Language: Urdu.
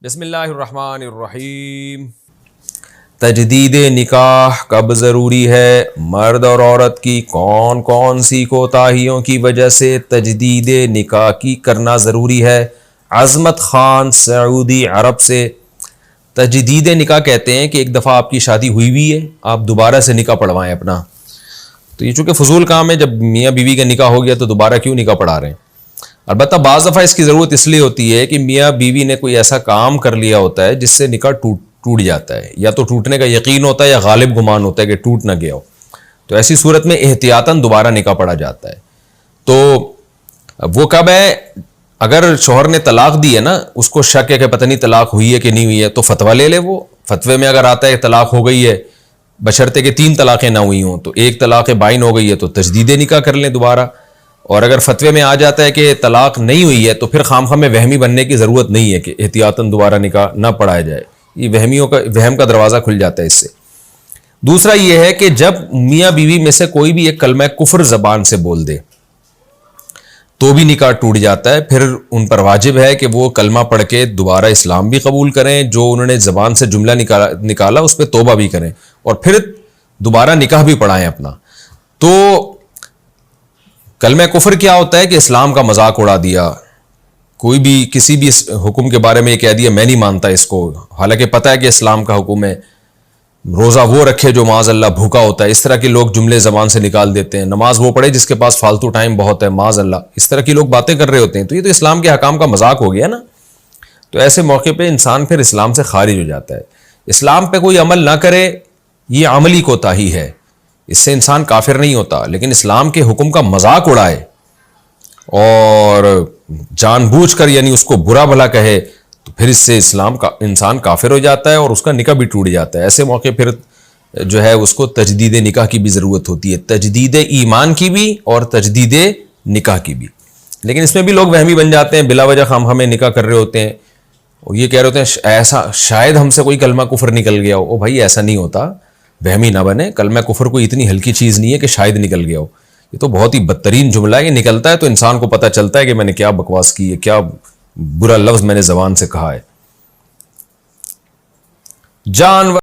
بسم اللہ الرحمن الرحیم۔ تجدید نکاح کب ضروری ہے؟ مرد اور عورت کی کون کون سی کوتاہیوں کی وجہ سے تجدید نکاح کی کرنا ضروری ہے؟ عظمت خان سعودی عرب سے۔ تجدید نکاح کہتے ہیں کہ ایک دفعہ آپ کی شادی ہوئی ہے، آپ دوبارہ سے نکاح پڑھوائیں اپنا۔ تو یہ چونکہ فضول کام ہے، جب میاں بیوی کا نکاح ہو گیا تو دوبارہ کیوں نکاح پڑھا رہے ہیں؟ البتہ بعض دفعہ اس کی ضرورت اس لیے ہوتی ہے کہ میاں بیوی نے کوئی ایسا کام کر لیا ہوتا ہے جس سے نکاح ٹوٹ جاتا ہے، یا تو ٹوٹنے کا یقین ہوتا ہے یا غالب گمان ہوتا ہے کہ ٹوٹ نہ گیا ہو، تو ایسی صورت میں احتیاطاً دوبارہ نکاح پڑھا جاتا ہے۔ تو وہ کب ہے؟ اگر شوہر نے طلاق دی ہے نا، اس کو شک ہے کہ پتہ نہیں طلاق ہوئی ہے کہ نہیں ہوئی ہے، تو فتویٰ لے لے۔ وہ فتوے میں اگر آتا ہے کہ طلاق ہو گئی ہے، بشرطے کہ 3 طلاقیں نہ ہوئی ہوں، تو 1 طلاق بائن ہو گئی ہے تو تجدید نکاح کر لیں دوبارہ۔ اور اگر فتوے میں آ جاتا ہے کہ طلاق نہیں ہوئی ہے تو پھر خواہ میں وہمی بننے کی ضرورت نہیں ہے کہ احتیاطاً دوبارہ نکاح نہ پڑھایا جائے، یہ وہم کا دروازہ کھل جاتا ہے اس سے۔ دوسرا یہ ہے کہ جب میاں بیوی میں سے کوئی بھی ایک کلمہ کفر زبان سے بول دے تو بھی نکاح ٹوٹ جاتا ہے، پھر ان پر واجب ہے کہ وہ کلمہ پڑھ کے دوبارہ اسلام بھی قبول کریں، جو انہوں نے زبان سے جملہ نکالا اس پہ توبہ بھی کریں، اور پھر دوبارہ نکاح بھی پڑھائیں اپنا۔ تو کلمہ کفر کیا ہوتا ہے کہ اسلام کا مذاق اڑا دیا، کوئی بھی کسی بھی حکم کے بارے میں یہ کہہ دیا میں نہیں مانتا اس کو، حالانکہ پتہ ہے کہ اسلام کا حکم ہے روزہ وہ رکھے جو معاذ اللہ بھوکا ہوتا ہے، اس طرح کے لوگ جملے زبان سے نکال دیتے ہیں، نماز وہ پڑھے جس کے پاس فالتو ٹائم بہت ہے معاذ اللہ، اس طرح کی لوگ باتیں کر رہے ہوتے ہیں، تو یہ تو اسلام کے حکام کا مذاق ہو گیا نا۔ تو ایسے موقع پہ انسان پھر اسلام سے خارج ہو جاتا ہے۔ اسلام پہ کوئی عمل نہ کرے یہ عملی کوتاہی ہے، اس سے انسان کافر نہیں ہوتا، لیکن اسلام کے حکم کا مذاق اڑائے اور جان بوجھ کر یعنی اس کو برا بھلا کہے تو پھر اس سے اسلام کا انسان کافر ہو جاتا ہے اور اس کا نکاح بھی ٹوٹ جاتا ہے۔ ایسے موقع پھر جو ہے اس کو تجدید نکاح کی بھی ضرورت ہوتی ہے، تجدید ایمان کی بھی اور تجدید نکاح کی بھی۔ لیکن اس میں بھی لوگ وہمی بن جاتے ہیں، بلا وجہ خام ہمیں نکاح کر رہے ہوتے ہیں اور یہ کہہ رہے ہوتے ہیں ایسا شاید ہم سے کوئی کلمہ کفر نکل گیا ہو۔ او بھائی ایسا نہیں ہوتا، وہمی نہ بنے، کلمہ کفر کوئی اتنی ہلکی چیز نہیں ہے کہ شاید نکل گیا ہو، یہ تو بہت ہی بدترین جملہ ہے، یہ نکلتا ہے تو انسان کو پتہ چلتا ہے کہ میں نے کیا بکواس کی ہے، کیا برا لفظ میں نے زبان سے کہا ہے۔ جانور